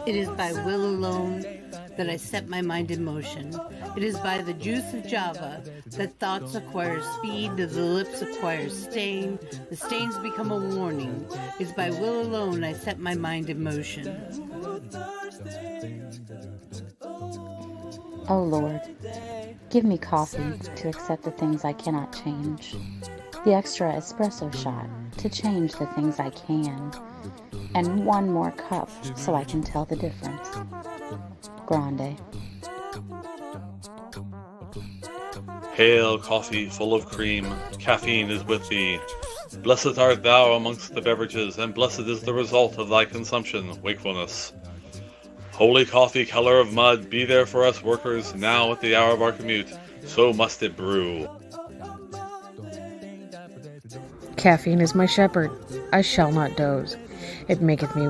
It is by will alone that I set my mind in motion. It is by the juice of Java that thoughts acquire speed, that the lips acquire stain, the stains become a warning. It is by will alone I set my mind in motion. Oh Lord, give me coffee to accept the things I cannot change, the extra espresso shot to change the things I can, and one more cup so I can tell the difference. Grande. Hail, coffee full of cream, caffeine is with thee. Blessed art thou amongst the beverages, and blessed is the result of thy consumption, wakefulness. Holy coffee, color of mud, be there for us workers, now at the hour of our commute, so must it brew. Caffeine is my shepherd, I shall not doze. It maketh me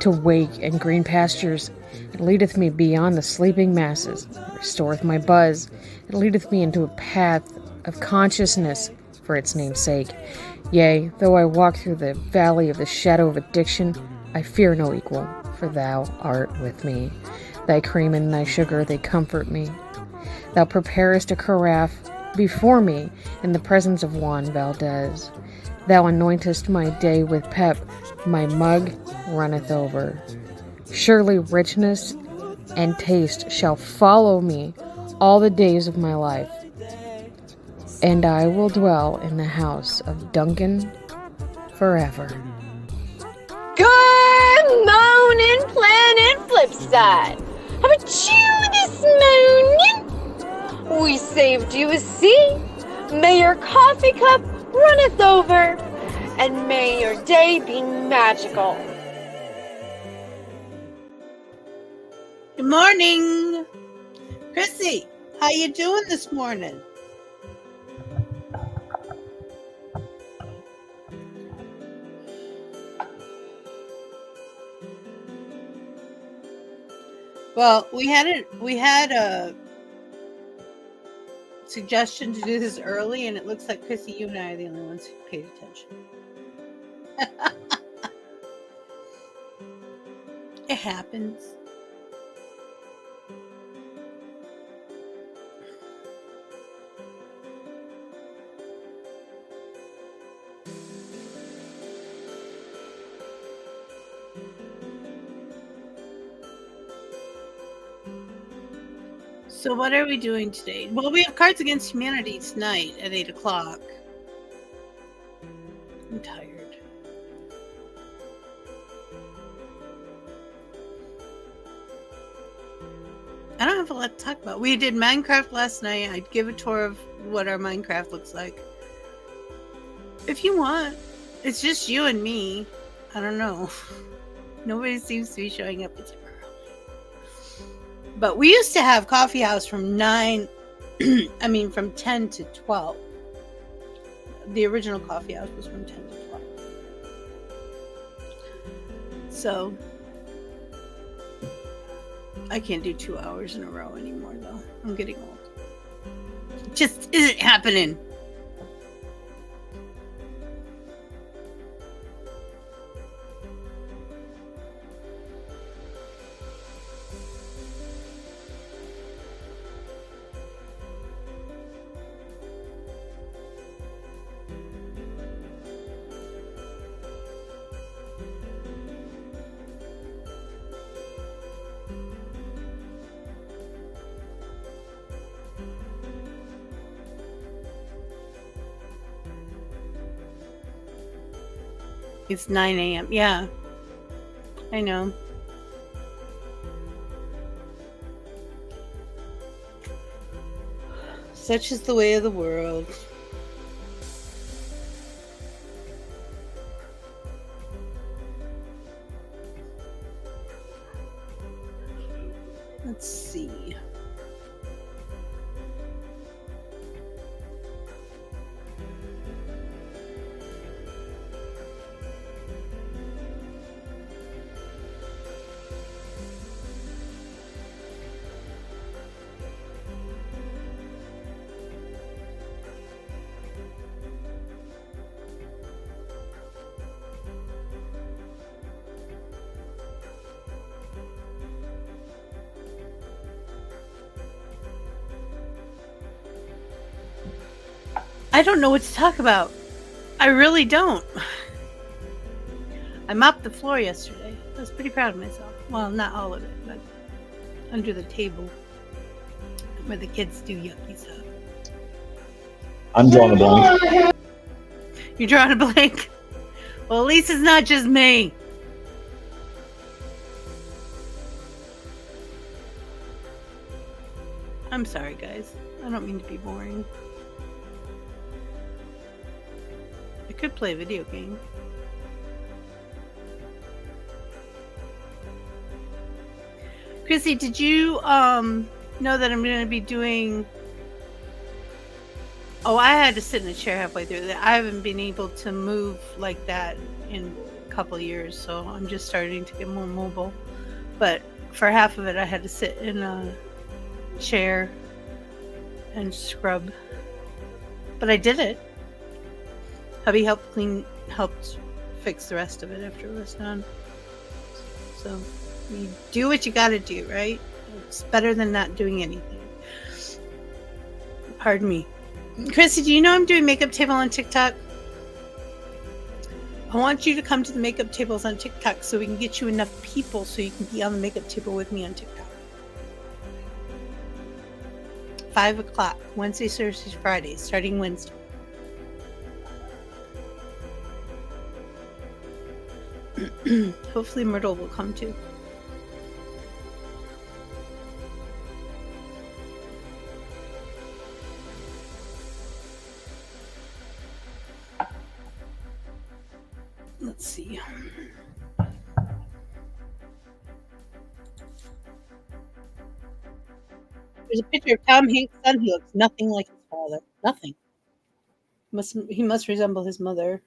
to wake in green pastures. It leadeth me beyond the sleeping masses. It restoreth my buzz. It leadeth me into a path of consciousness for its name's sake. Yea, though I walk through the valley of the shadow of addiction, I fear no equal, for thou art with me. Thy cream and thy sugar, they comfort me. Thou preparest a carafe before me in the presence of Juan Valdez. Thou anointest my day with pep, my mug runneth over. Surely richness and taste shall follow me all the days of my life, and I will dwell in the house of Duncan forever. Good morning, Planet Flipside. How about you this morning? We saved you a seat. May your coffee cup runneth over, and may your day be magical. Good morning, Chrissy. How you doing this morning? Well, we had a suggestion to do this early, and it looks like Chrissy, you and I are the only ones who paid attention. It happens. So what are we doing today? Well, we have Cards Against Humanity tonight at 8 o'clock. I'm tired. I don't have a lot to talk about. We did Minecraft last night. I'd give a tour of what our Minecraft looks like. If you want. It's just you and me. I don't know. Nobody seems to be showing up. It's early. But we used to have coffee house from 10 to 12. The original coffee house was from 10 to 12. So I can't do 2 hours in a row anymore, though. I'm getting old. It just isn't happening. It's 9 a.m. Yeah, I know. Such is the way of the world. Let's see. I don't know what to talk about. I really don't. I mopped the floor yesterday. I was pretty proud of myself. Well, not all of it, but under the table where the kids do yucky stuff. I'm drawing a blank. You're drawing a blank? Well, at least it's not just me. I'm sorry, guys. I don't mean to be boring. I could play a video game. Chrissy, did you know that I'm going to be doing... Oh, I had to sit in a chair halfway through that. I haven't been able to move like that in a couple of years, so I'm just starting to get more mobile. But for half of it, I had to sit in a chair and scrub. But I did it. Hubby helped fix the rest of it after it was done. So you do what you gotta do, right? It's better than not doing anything. Pardon me. Chrissy, do you know I'm doing makeup table on TikTok? I want you to come to the makeup tables on TikTok so we can get you enough people so you can be on the makeup table with me on TikTok. 5 o'clock, Wednesdays, Thursdays, Fridays, starting Wednesday. Hopefully Myrtle will come too. Let's see. There's a picture of Tom Hanks' son. He looks nothing like his father. Nothing. He must resemble his mother.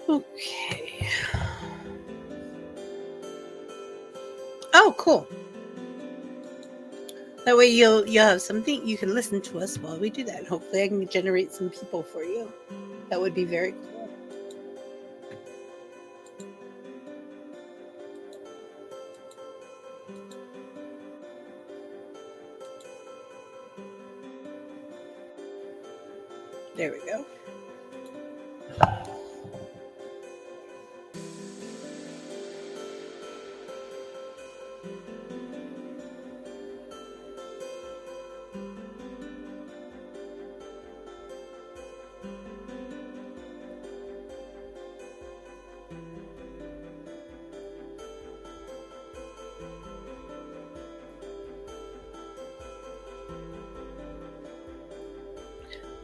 Okay. Oh, cool. That way you'll have something you can listen to us while we do that. Hopefully I can generate some people for you. That would be very cool. There we go.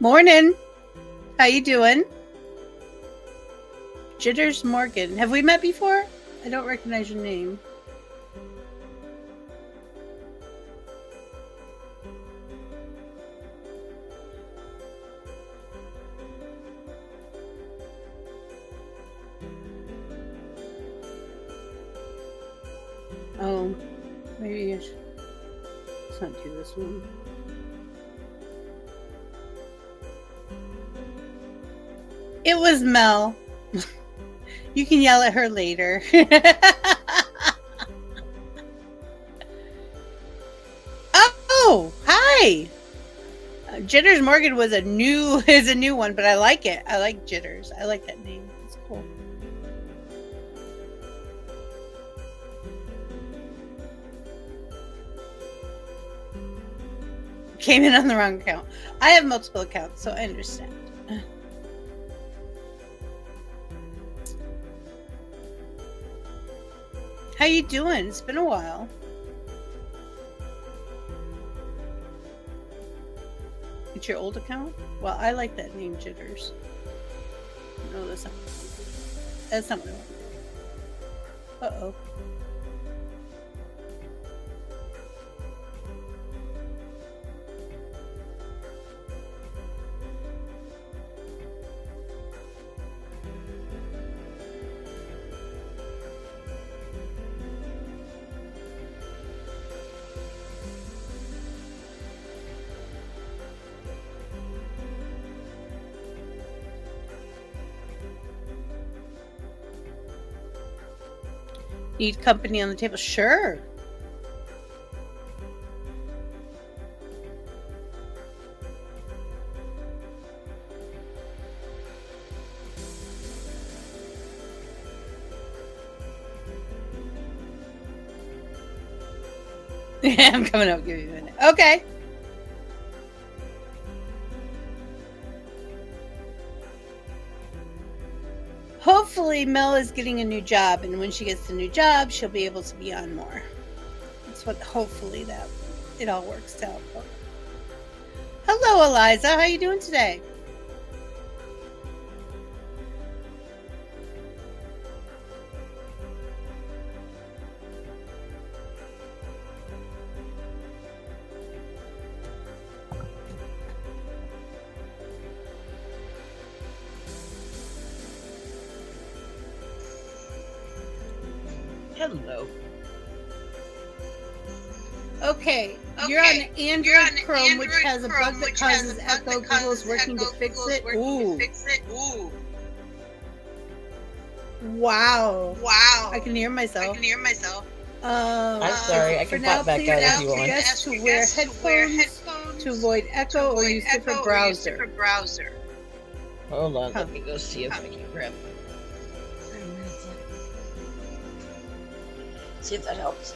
Morning. How you doing? Jitters Morgan. Have we met before? I don't recognize your name. Oh, maybe I should. Let's not do this one. It was Mel. You can yell at her later. Oh, hi. Jitters Morgan is a new one, but I like it. I like Jitters. I like that name. It's cool. Came in on the wrong account. I have multiple accounts, so I understand. How you doing? It's been a while. It's your old account? Well, I like that name, Jitters. No, that's not. That's not what I want. Uh-oh. Need company on the table? Sure. Yeah, I'm coming up. Give you a minute. Okay. Hopefully Mel is getting a new job, and when she gets the new job, she'll be able to be on more. That's what, hopefully, that it all works out. Hello, Eliza. How you doing today? Hello. Okay, you're on Android Chrome, which has a bug that causes echo. Google's working to fix it. Ooh. Wow. I can hear myself. I'm sorry, I can pop back out if you want. Guess to wear headphones to avoid echo or use different browser. Hold on, let me go see if I can grab my... See if that helps.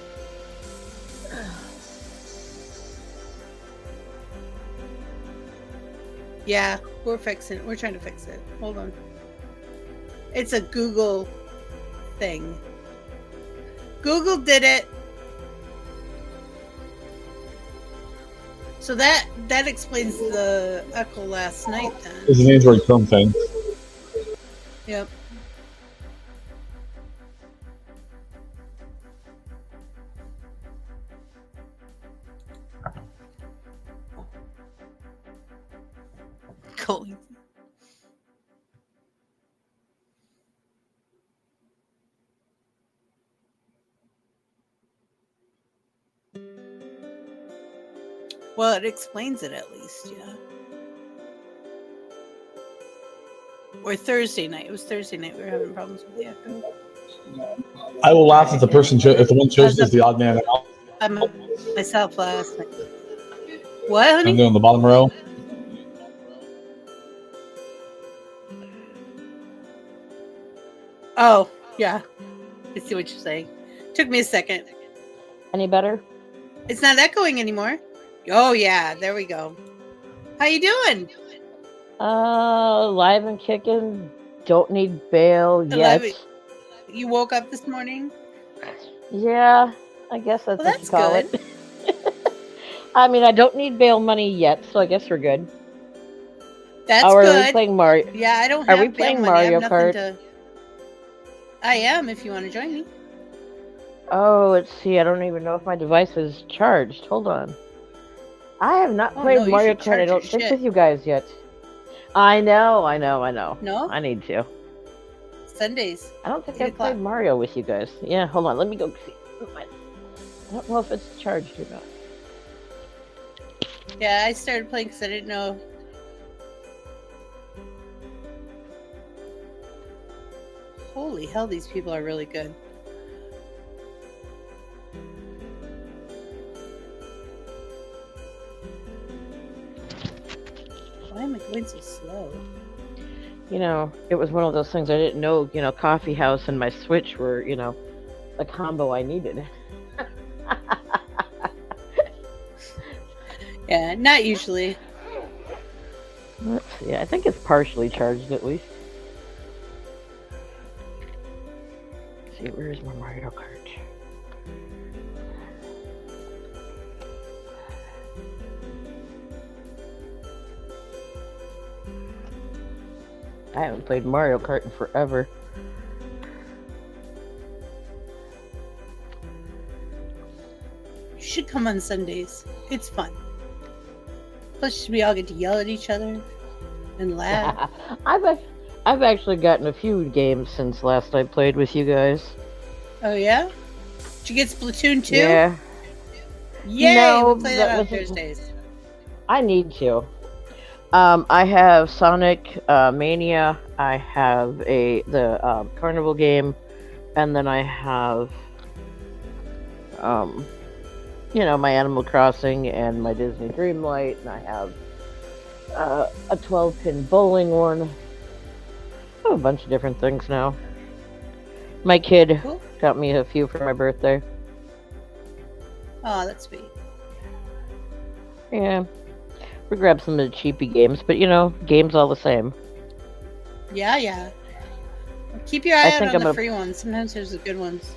Yeah, we're fixing it. We're trying to fix it. Hold on. It's a Google thing. Google did it. So that explains the echo last night then. It's an Android Chrome thing. Yep. Cool. Well, it explains it at least, yeah. Or Thursday night. It was Thursday night. We were having problems with the echo. I will laugh if the person if the one chosen is the odd man out. I'm myself last night. What, honey? I'm doing the bottom row. Oh, yeah. I see what you're saying. Took me a second. Any better? It's not echoing anymore. Oh, yeah. There we go. How you doing? Live and kicking. Don't need bail yet. You woke up this morning? Yeah, I guess that's what you call good. it. I mean, I don't need bail money yet, so I guess we're good. That's good. Are we playing Mario? Yeah, I don't have Are we bail playing money. I have Mario nothing Kart? I am, if you want to join me. Oh, let's see. I don't even know if my device is charged. Hold on. I have not played no, you Mario should Kart, charge I don't your think, shit. with you guys yet. I know. No? I need to. Sundays. I don't think 8 I've played o'clock. Mario with you guys. Yeah, hold on. Let me go see. I don't know if it's charged or not. Yeah, I started playing because I didn't know. Holy hell, these people are really good. Why am I going so slow? You know, it was one of those things I didn't know, Coffee House and my Switch were, a combo I needed. Yeah, not usually. Let's see. I think it's partially charged at least. Let's see, where's my Mario Kart? I haven't played Mario Kart in forever. You should come on Sundays. It's fun. Plus, we all get to yell at each other and laugh. I've actually gotten a few games since last I played with you guys. Oh yeah? Did you get Splatoon 2? Yeah. Yay! No, We'll play that on wasn't- Thursdays. I need to. I have Sonic Mania. I have the Carnival game, and then I have my Animal Crossing and my Disney Dreamlight, and I have a 12-pin bowling one. I have a bunch of different things now. My kid Cool. got me a few for my birthday. Oh, that's sweet. Yeah. We grabbed some of the cheapy games, but games all the same. Yeah. Keep your eye out on the free ones. Sometimes there's the good ones.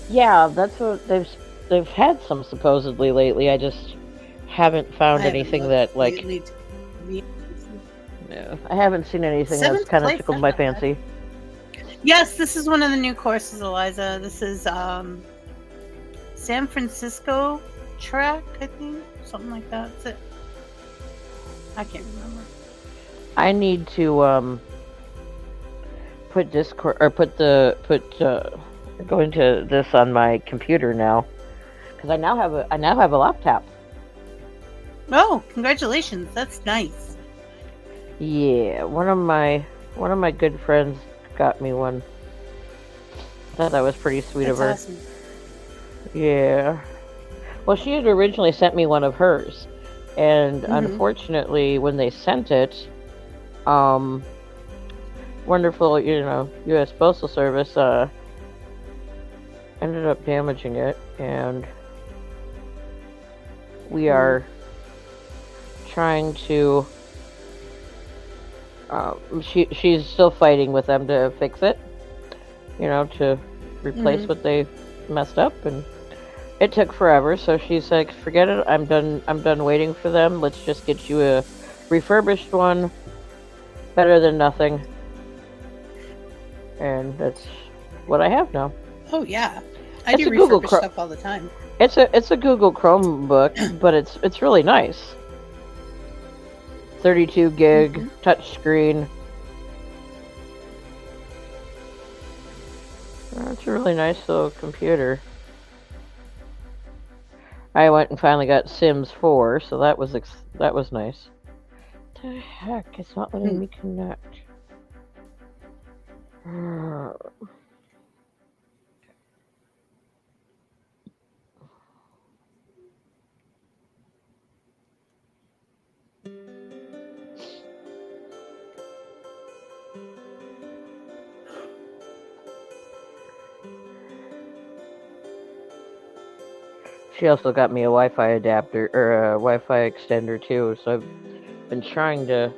Yeah, that's what they've had some supposedly lately. I just haven't found anything that like. No, I haven't seen anything that's kind of tickled my fancy. Yes, this is one of the new courses, Eliza. This is San Francisco track, I think, something like that. That's it. I can't remember. I need to put Discord or go into this on my computer now, because I now have a laptop. Oh, congratulations! That's nice. Yeah, one of my good friends got me one. I thought that was pretty sweet of her. Awesome. Yeah. Well, she had originally sent me one of hers, and unfortunately, when they sent it, wonderful, U.S. Postal Service ended up damaging it, and we are trying to. She's still fighting with them to fix it, to replace what they messed up, and it took forever. So she's like, "Forget it. I'm done waiting for them. Let's just get you a refurbished one. Better than nothing." And that's what I have now. Oh yeah, I do refurbish stuff all the time. It's a Google Chromebook, but it's really nice. 32 gig touchscreen. It's a really nice little computer. I went and finally got Sims 4, so that was nice. What the heck? It's not letting me connect. She also got me a Wi-Fi adapter, or a Wi-Fi extender too, so I've been trying to,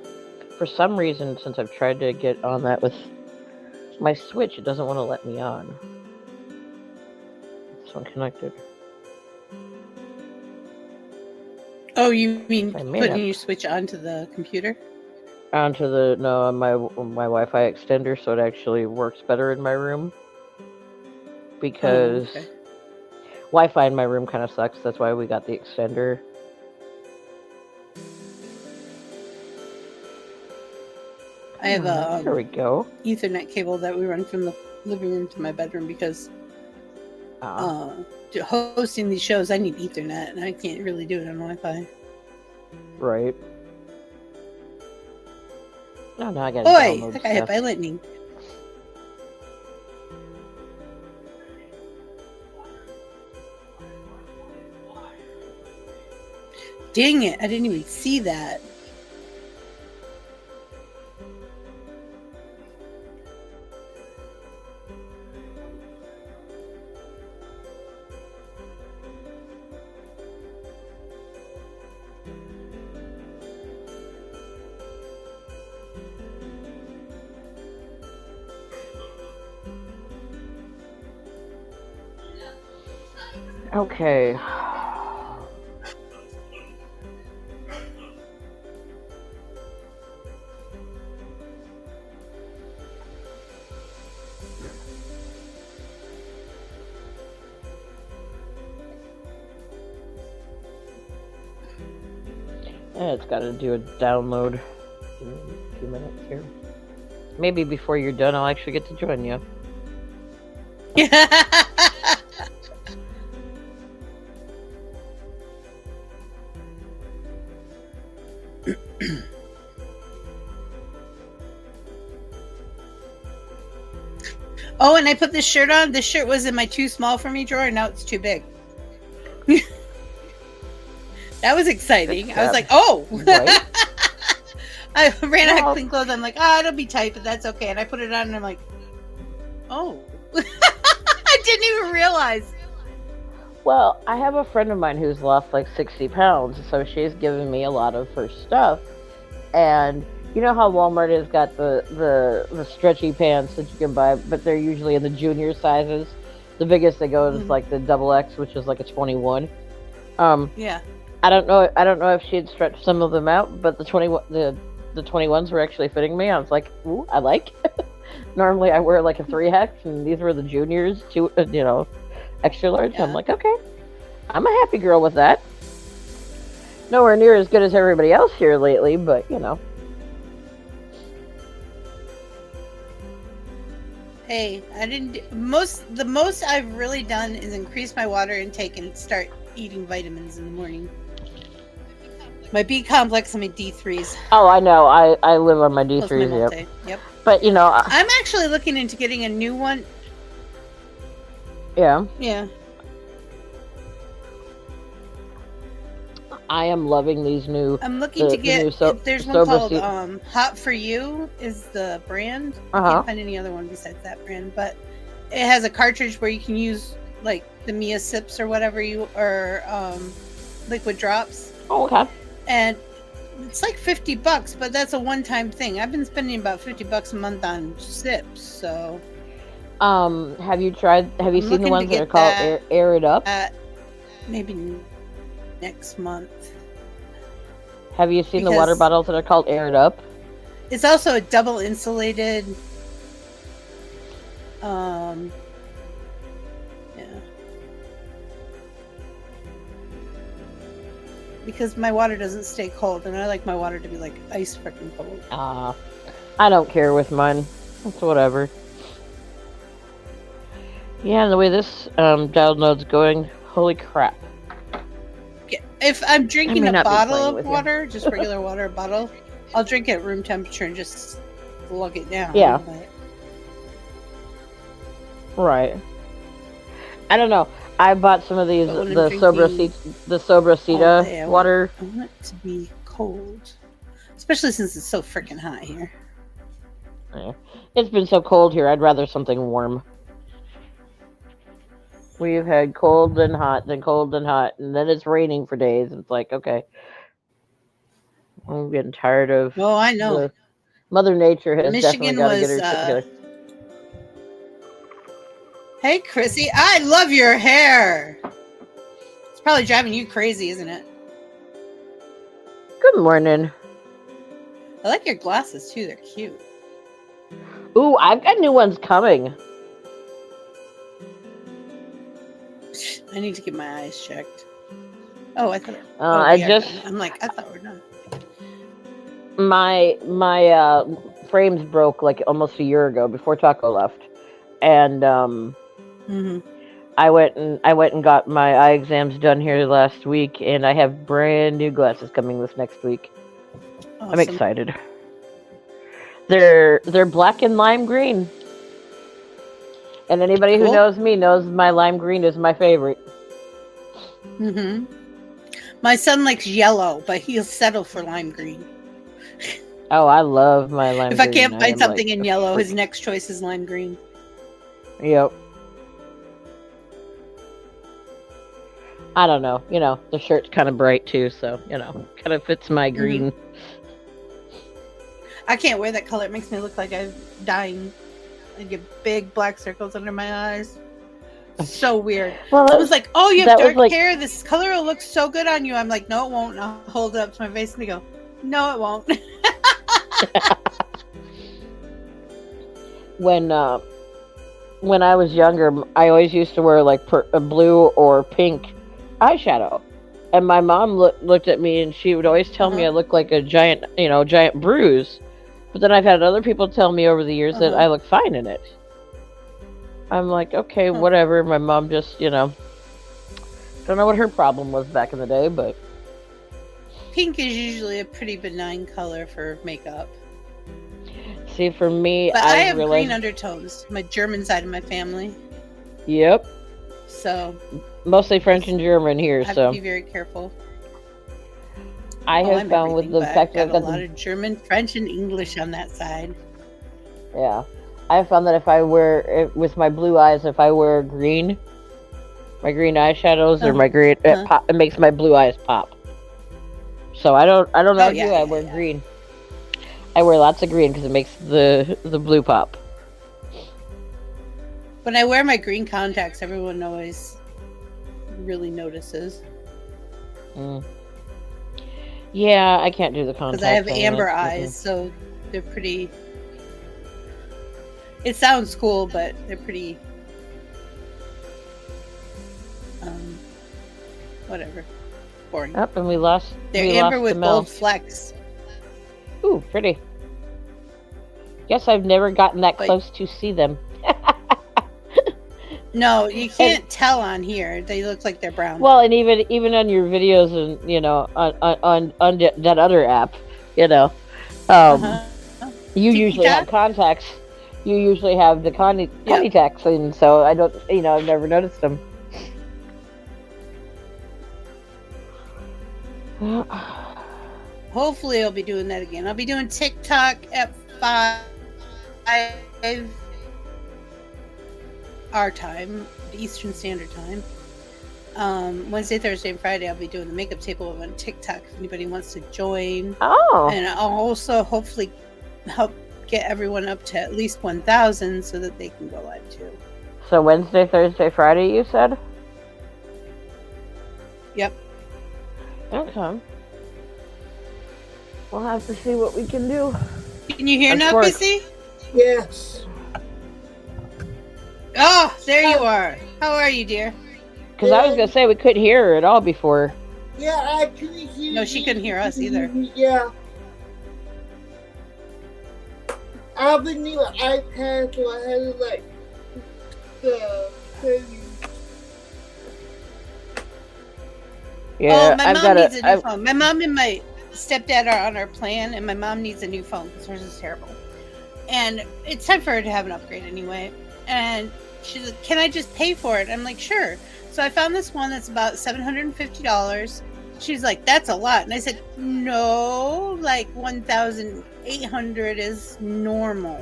for some reason, since I've tried to get on that with my Switch, it doesn't want to let me on. It's unconnected. Oh, you mean putting your Switch onto the computer? On my Wi-Fi extender, so it actually works better in my room. Because Wi-Fi in my room kind of sucks. That's why we got the extender. I have a there we go. Ethernet cable that we run from the living room to my bedroom because hosting these shows, I need Ethernet, and I can't really do it on Wi-Fi. Right. Oh, no, I gotta download that got hit by lightning. Dang it, I didn't even see that. Okay. It's got to do a download in a few minutes here. Maybe before you're done, I'll actually get to join you. Oh, and I put this shirt on. This shirt was in my too small for me drawer, and now it's too big. That was exciting. I was like, oh. Right? I ran out of clean clothes. I'm like, oh, it'll be tight, but that's okay. And I put it on, and I'm like, oh. I didn't even realize. Well, I have a friend of mine who's lost like 60 pounds, so she's given me a lot of her stuff. And you know how Walmart has got the stretchy pants that you can buy, but they're usually in the junior sizes. The biggest they go is like the double X, which is like a 21. Yeah. I don't know if she had stretched some of them out, but the 21s were actually fitting me. I was like, ooh, I like. Normally I wear like a 3X, and these were the juniors, extra large. Yeah. I'm like, okay, I'm a happy girl with that. Nowhere near as good as everybody else here lately, but Hey, the most I've really done is increase my water intake and start eating vitamins in the morning. My B complex and my D3s. Oh, I know. I live on my D3s. Yep. But I'm actually looking into getting a new one. Yeah. Yeah. I am loving these new. I'm looking to get. There's one called Hot for You is the brand. I can't find any other one besides that brand, but it has a cartridge where you can use like the Mia Sips or whatever liquid drops. Oh, okay. And it's like $50, but that's a one-time thing. I've been spending about $50 a month on sips, so. Have you seen the ones that are called Air It Up? Maybe next month. Have you seen the water bottles that are called Air It Up? It's also a double insulated. Because my water doesn't stay cold, and I like my water to be like ice freaking cold. I don't care with mine. It's whatever. Yeah, the way this download's going, holy crap. If I'm drinking a bottle of water, just regular water bottle, I'll drink it at room temperature and just lug it down. Yeah. Right. I don't know. I bought some of these, the Sobracita water. I want it to be cold. Especially since it's so freaking hot here. Yeah. It's been so cold here, I'd rather something warm. We've had cold, then hot, then cold, then hot, and then it's raining for days. It's like, okay. I'm getting tired of... Oh, I know. Mother Nature has Michigan definitely got to get her shit together. Hey, Chrissy, I love your hair. It's probably driving you crazy, isn't it? Good morning. I like your glasses, too. They're cute. Ooh, I've got new ones coming. I need to get my eyes checked. Oh, I thought... I'm like, I thought we're done. My frames broke like almost a year ago before Taco left. And I went and got my eye exams done here last week, and I have brand new glasses coming this next week. Awesome. I'm excited. They're black and lime green. And anybody who knows me knows my lime green is my favorite. My son likes yellow, but he'll settle for lime green. Oh, I love my lime green. If I can't find something in yellow, his next choice is lime green. Yep. I don't know. The shirt's kind of bright too, so, kind of fits my green. I can't wear that color. It makes me look like I'm dying. I get big black circles under my eyes. So weird. Well, I was like, oh, you have dark hair. This color will look so good on you. I'm like, no, it won't. And I'll hold it up to my face and they go, no, it won't. When I was younger, I always used to wear like a blue or pink eyeshadow. And my mom looked at me and she would always tell me I looked like a giant bruise. But then I've had other people tell me over the years that I look fine in it. I'm like, okay, whatever. My mom just, don't know what her problem was back in the day, but... Pink is usually a pretty benign color for makeup. See, for me, But I have realized... green undertones. My German side of my family. Yep. So. Mostly French and German here, I have so. to be very careful. I have I'm found with the fact that I've I've got got a lot of German, French, and English on that side. Yeah. I found that if I wear, with my blue eyes, if I wear green, my green eyeshadows or my green, it makes my blue eyes pop. So I don't know you. I wear green. I wear lots of green because it makes the blue pop. When I wear my green contacts, everyone always really notices. Mm. Yeah, I can't do the contacts. Because I have amber eyes, so they're pretty... It sounds cool, but they're pretty... whatever. Boring. Up, and we lost... They're amber with gold flecks. Ooh, pretty. Guess I've never gotten that close to see them. No, you can't tell on here. They look like they're brown. Well, and even on your videos and, you know, on that other app, you know, you usually have contacts. You usually have the contacts, and so I don't, you know, I've never noticed them. Hopefully I'll be doing that again. I'll be doing TikTok at 5 our time, Eastern Standard Time. Wednesday, Thursday, and Friday I'll be doing the makeup table on TikTok if anybody wants to join. Oh. And I'll also hopefully help get everyone up to at least 1,000 so that they can go live too. So Wednesday, Thursday, Friday, you said? Yep. Okay. We'll have to see what we can do. Can you hear now, Chrissy? Yes. Oh, there you are. How are you, dear? Because I was going to say we couldn't hear her at all before. Yeah, I couldn't hear. No, she couldn't hear us either. Yeah. I have a new iPad, so I had to, like, the settings. Yeah, my mom needs a new phone. My mom and my stepdad are on our plan, and my mom needs a new phone because hers is terrible. And it's time for her to have an upgrade anyway. And she's like, can I just pay for it? I'm like, sure. So I found this one that's about $750. She's like, that's a lot. And I said, no, like 1,800 is normal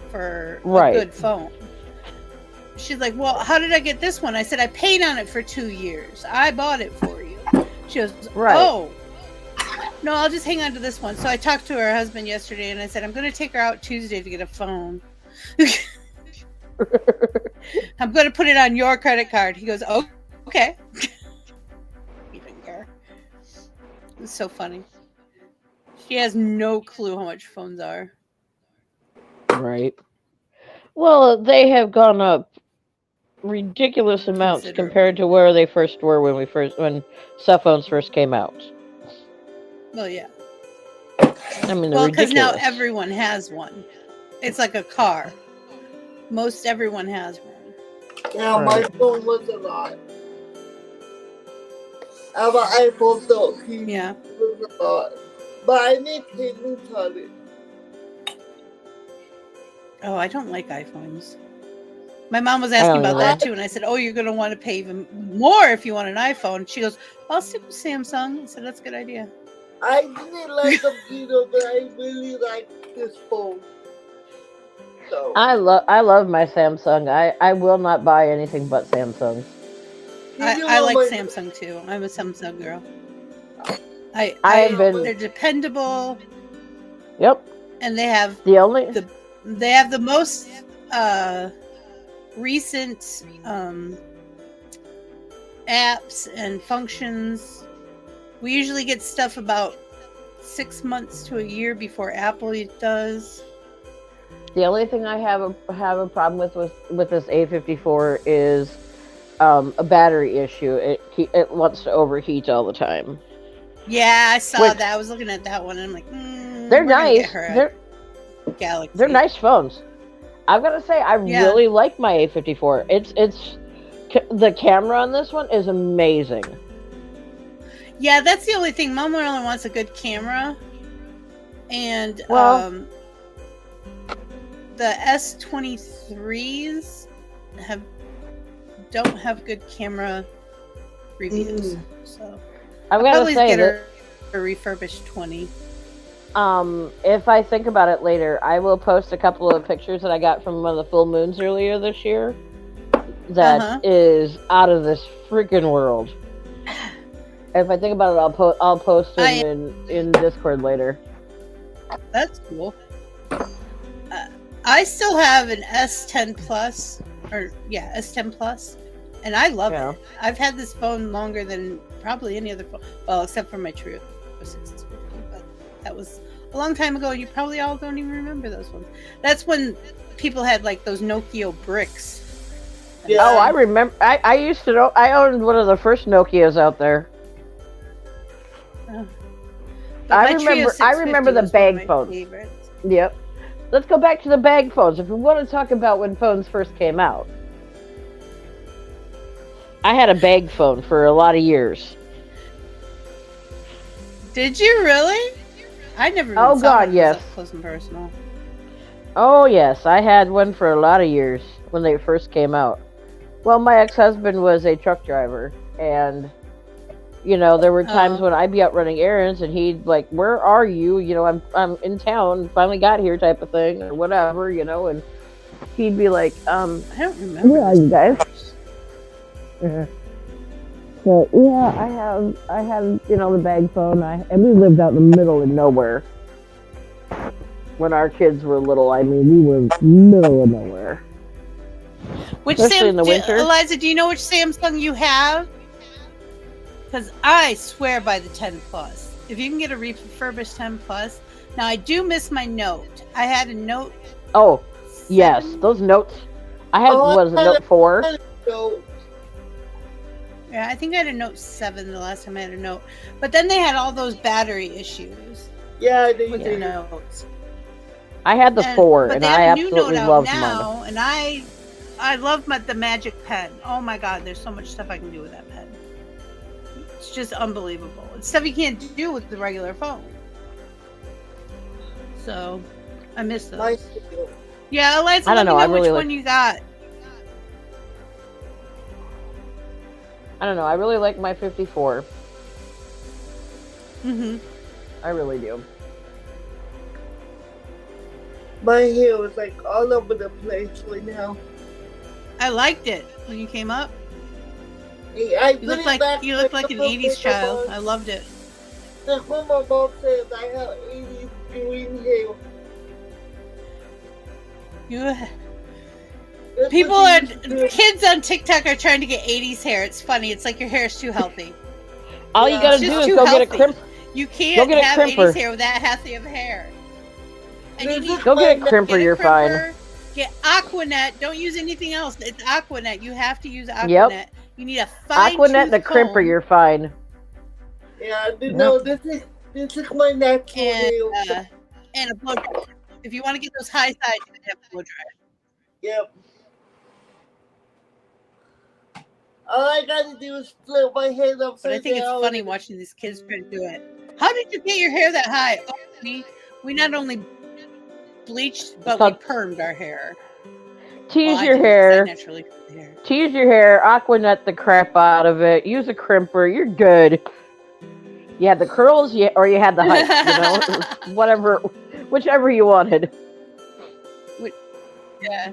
for a good phone. She's like, well, how did I get this one? I said, I paid on it for 2 years. I bought it for you. She goes, oh, no, I'll just hang on to this one. So I talked to her husband yesterday and I said, I'm going to take her out Tuesday to get a phone. I'm going to put it on your credit card. He goes, oh, okay. He didn't care. It's so funny. She has no clue how much phones are. Right. Well, they have gone up ridiculous amounts compared to where they first were when cell phones first came out. Well, yeah. I mean, well, because now everyone has one. It's like a car. Most everyone has one. Yeah, my phone was a lot. I have an iPhone 13. Yeah. Was a lot. But I need payments on it. Oh, I don't like iPhones. My mom was asking about that too, and I said, oh, you're going to want to pay even more if you want an iPhone. She goes, I'll stick with Samsung. I said, that's a good idea. I didn't like the Beetle, but I really like this phone. So. I love my Samsung. I will not buy anything but Samsung. I like Samsung too. I'm a Samsung girl. They're dependable. Yep. And they have the most recent apps and functions. We usually get stuff about 6 months to a year before Apple does. The only thing I have a problem with this A54 is a battery issue. It wants to overheat all the time. Yeah, I saw that. I was looking at that one, and I'm like, they're nice. Galaxy. They're nice phones. I've got to say, I really like my A54. It's the camera on this one is amazing. Yeah, that's the only thing. Mom only wants a good camera, and the S23s don't have good camera reviews. So I've got to probably say get that a refurbished 20. if I think about it later, I will post a couple of pictures that I got from one of the full moons earlier this year. That is out of this freaking world. If I think about it, I'll post them in Discord later. That's cool. I still have an S10 Plus, S10 Plus, and I love it. I've had this phone longer than probably any other phone, well, except for my Trio 650, but that was a long time ago. You probably all don't even remember those ones. That's when people had like those Nokia bricks. Yeah. Oh, I remember. I used to know. I owned one of the first Nokias out there. I remember the bag phones. Yep. Let's go back to the bag phones. If we want to talk about when phones first came out, I had a bag phone for a lot of years. Did you really? I never. Oh God, yes. Up close and personal. Oh yes, I had one for a lot of years when they first came out. Well, my ex-husband was a truck driver, and there were times when I'd be out running errands, and he'd like, "Where are you? I'm in town. Finally got here," type of thing, or whatever, and he'd be like, I don't remember. Where are you guys? Yeah. So yeah, I have the bag phone. And we lived out in the middle of nowhere when our kids were little. I mean, we were middle of nowhere. Especially in the winter. Eliza, do you know which Samsung you have? Because I swear by the 10 Plus. If you can get a refurbished 10 Plus. Now, I do miss my Note. I had a Note. Oh, 7. Yes. Those Notes. I had, Note 4? Yeah, I think I had a Note 7 the last time I had a Note. But then they had all those battery issues. Yeah, they with the Notes. I had the 4, and I absolutely loved mine. Now, and I love the Magic Pen. Oh my God, there's so much stuff I can do with that pen. It's just unbelievable. It's stuff you can't do with the regular phone. So, I miss those. Yeah, let's let me know which one you got. I don't know. I really like my 54. Mm-hmm. I really do. My hair was like all over the place right now. I liked it when you came up. You look like an 80s child. I loved it. That's what my mom says. I have 80s green hair. Kids on TikTok are trying to get 80s hair. It's funny. It's like your hair is too healthy. All you gotta do is go get a crimper. You can't have 80s hair with that healthy of hair. And go get a crimper. You're fine. Get Aquanet. Don't use anything else. It's Aquanet. You have to use Aquanet. Yep. You need a fine Aquanet and a crimper. You're fine. Yeah, no, this is my natural hair. And a blow dryer. If you want to get those high sides, you have a blow dryer. Yep. All I gotta do is flip my head upside down. But I think it's funny watching these kids try to do it. How did you get your hair that high? Oh, we not only bleached, but we permed our hair. Tease your hair. Tease your hair. Aquanet the crap out of it. Use a crimper. You're good. You had the curls, or you had the height. Whatever, whichever you wanted. Yeah.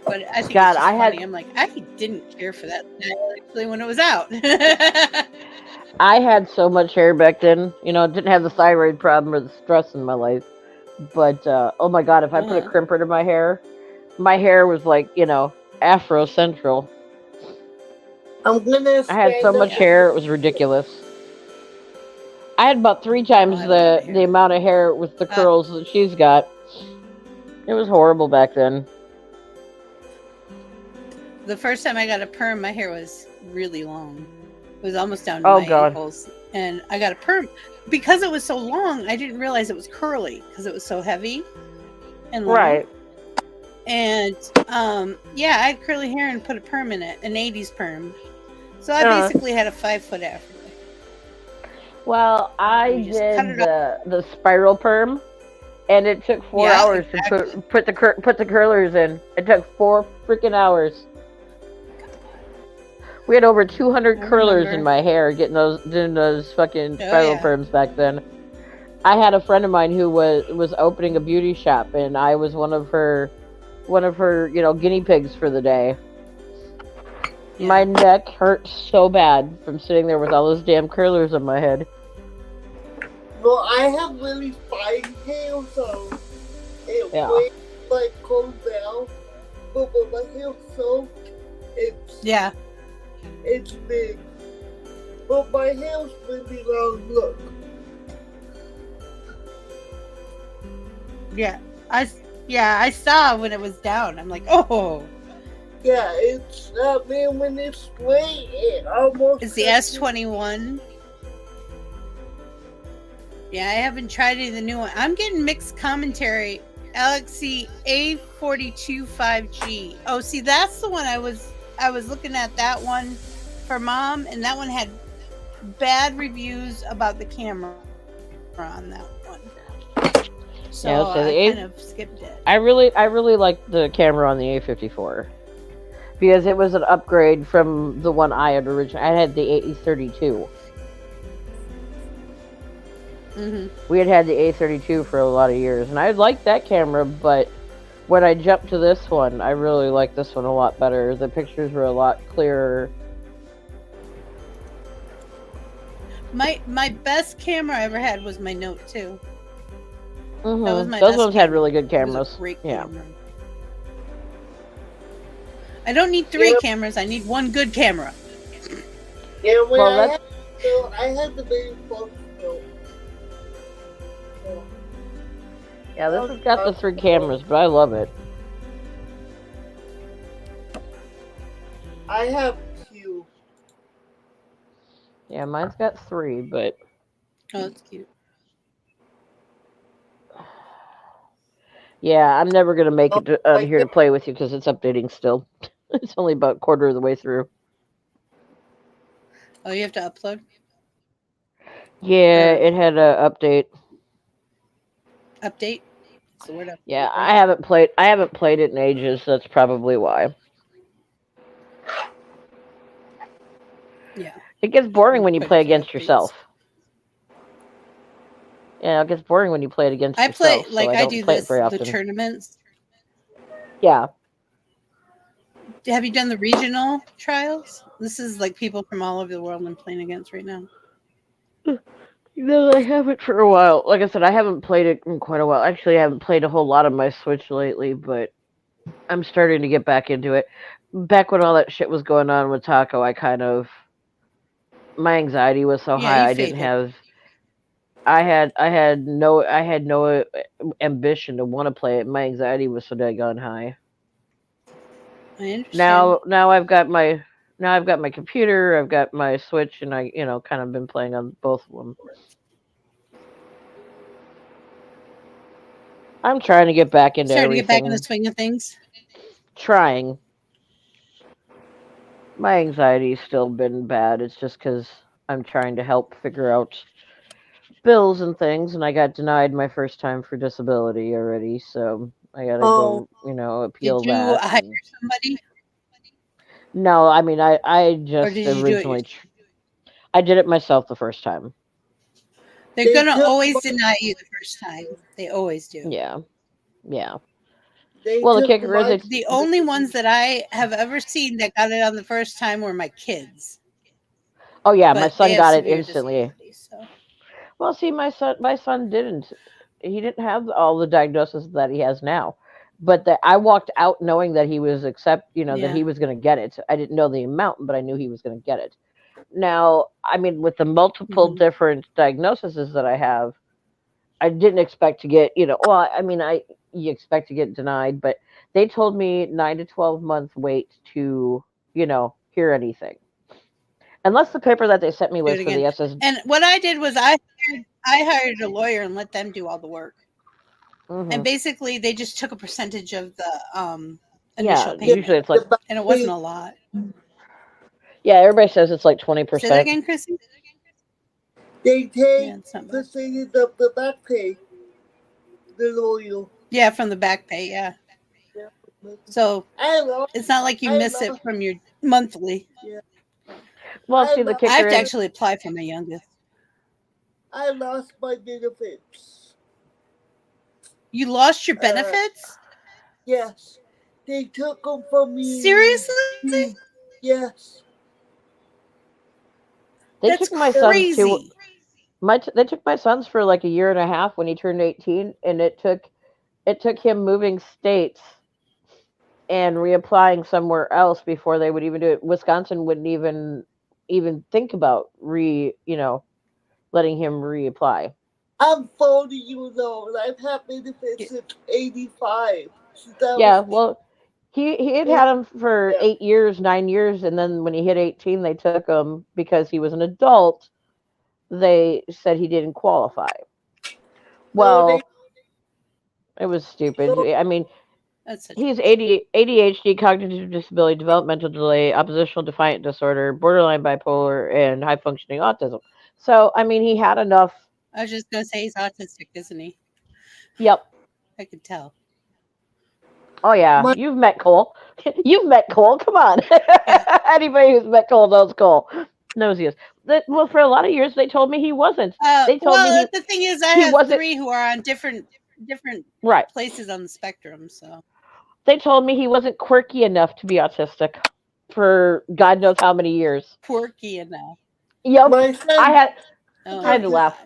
But I think it's funny. I'm like, I didn't care for that actually when it was out. I had so much hair back then. Didn't have the thyroid problem or the stress in my life. But, oh my God, if I put a crimper to my hair was like, Afro Central. I had so much hair, it was ridiculous. I had about 3 times the amount of hair with the curls that she's got. It was horrible back then. The first time I got a perm, my hair was really long. It was almost down to my ankles. And I got a perm. Because it was so long, I didn't realize it was curly because it was so heavy and long. Right. And, I had curly hair and put a perm in it, an 80s perm. So I basically had a 5-foot afro. Well, I did the spiral perm. and it took 4 Yeah, hours exactly. to put the curlers in. It took 4 freaking hours. We had over 200 I curlers in remember. my hair doing those fucking Oh spiral yeah. perms back then. I had a friend of mine who was opening a beauty shop, and I was one of her guinea pigs for the day. Yeah. My neck hurt so bad from sitting there with all those damn curlers on my head. Well, I have really fine hair, so it will like cool down. But when my hair's soaked, it's big. But my hair's really long. Look. Yeah. I saw when it was down. I'm like, oh. Yeah, it's man, when it's straight, it almost. It's the S21. Yeah, I haven't tried any of the new one. I'm getting mixed commentary. Galaxy A42 5G. Oh, see, that's the one I was looking at, that one for Mom, and that one had bad reviews about the camera on that one. So yeah, I kind of skipped it. I really liked the camera on the A54 because it was an upgrade from the one I had originally. I had the A32. Mm-hmm. We had the A32 for a lot of years, and I liked that camera, but when I jumped to this one, I really liked this one a lot better. The pictures were a lot clearer. My best camera I ever had was my Note 2. Mm-hmm. That was my Those best ones camera. had really good cameras. It was a great yeah. camera. I don't need 3 cameras. I need 1 good camera. Yeah, when Well, I had the very first Note. Yeah, this has got the 3 cameras, but I love it. I have 2. Yeah, mine's got 3, but Oh, that's cute. yeah, I'm never gonna make it on here to play with you because it's updating still. It's only about a quarter of the way through. Oh, you have to upload? Yeah, it had an update. Update? That's the word update, Yeah, right? I haven't played it in ages. So that's probably why. Yeah. It gets boring when you Quite play a few against updates. yourself. Yeah, it gets boring when you play it against I play yourself. like so I I don't do play it this very the often. tournaments. Yeah. Have you done the regional trials? This is like people from all over the world I'm playing against right now. No, I haven't for a while. Like I said, I haven't played it in quite a while. Actually, I haven't played a whole lot on my Switch lately, but I'm starting to get back into it. Back when all that shit was going on with Taco, my anxiety was so Yeah, high. you I didn't faded. have. I had no ambition to want to play it. My anxiety was so daggone high. I understand. Now I've got my computer, I've got my Switch, and I kind of been playing on both of them. I'm trying to get back into Starting to get back in the everything. swing of things. Trying. My anxiety's still been bad. It's just because I'm trying to help figure out bills and things, and I got denied my first time for disability already, so I gotta go, appeal Did you that. hire somebody? No, I mean, I just Or did you do it originally, I did it myself the first time. They're going to always deny you the first time. They always do. Yeah. Well, the kicker is the only ones that I have ever seen that got it on the first time were my kids. Oh yeah, But my son they have got it severe instantly. So. Well, see, my son didn't. He didn't have all the diagnoses that he has now. But I walked out knowing that he was that he was going to get it. I didn't know the amount, but I knew he was going to get it. Now, I mean, with the multiple different diagnoses that I have, I didn't expect to get, well, I mean, you expect to get denied, but they told me 9 to 12 month wait to, hear anything. Unless the paper that they sent me was for the SS. And what I did was I hired a lawyer and let them do all the work. Mm-hmm. And basically, they just took a percentage of the initial payment. Usually it's like, and it wasn't a lot. Yeah, everybody says it's like 20%. Say that again, Chrissy? They take percentage of the back pay. the loyal. Yeah, from the back pay, yeah. So it's not like you miss it from your monthly. Yeah. Well, see, the I kicker have to is actually apply for my youngest. I lost my benefits. You lost your benefits? Yes. They took them from me. Seriously? Yes. they That's took my sons to crazy. they took my sons for like a year and a half when he turned 18, and it took him moving states and reapplying somewhere else before they would even do it. Wisconsin wouldn't even think about letting him reapply. I'm 40 years old. I've had benefits since 85. Yeah, well, he had him for 8 years, 9 years, and then when he hit 18, they took him because he was an adult. They said he didn't qualify. Well, it was stupid. I mean, he's ADHD, cognitive disability, developmental delay, oppositional defiant disorder, borderline bipolar, and high functioning autism. So, I mean, he had enough. I was just going to say he's autistic, isn't he? Yep. I could tell. Oh, yeah. You've met Cole. You've met Cole. Come on. Anybody who's met Cole knows Cole. Knows he is. Well, for a lot of years, they told me he wasn't. They told me the thing is, I have 3 who are on different places on the spectrum. So they told me he wasn't quirky enough to be autistic for God knows how many years. Quirky enough. Yep. I had to laugh.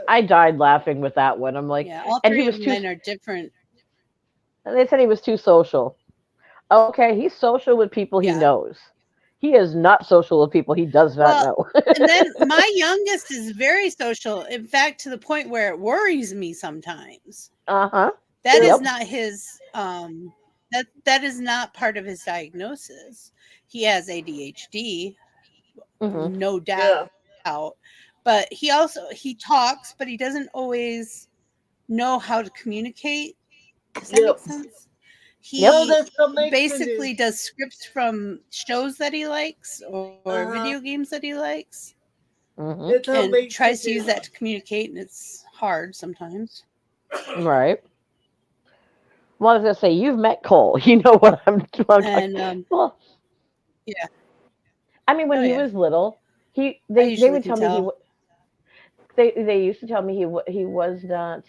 I died laughing with that one. I'm like, yeah, all 3 and he was of mine are different. And they said he was too social. Okay, he's social with people he knows. He is not social with people he does not know. And then my youngest is very social. In fact, to the point where it worries me sometimes. Uh-huh. That is not his that is not part of his diagnosis. He has ADHD, no doubt. But he talks, but he doesn't always know how to communicate. Does that make sense? He basically does scripts from shows that he likes or video games that he likes. And tries to use that to communicate, and it's hard sometimes. Right. Well, I was going to say, you've met Cole. You know what I'm talking about. Well, yeah. I mean, when he was little, they would tell me they used to tell me he was not.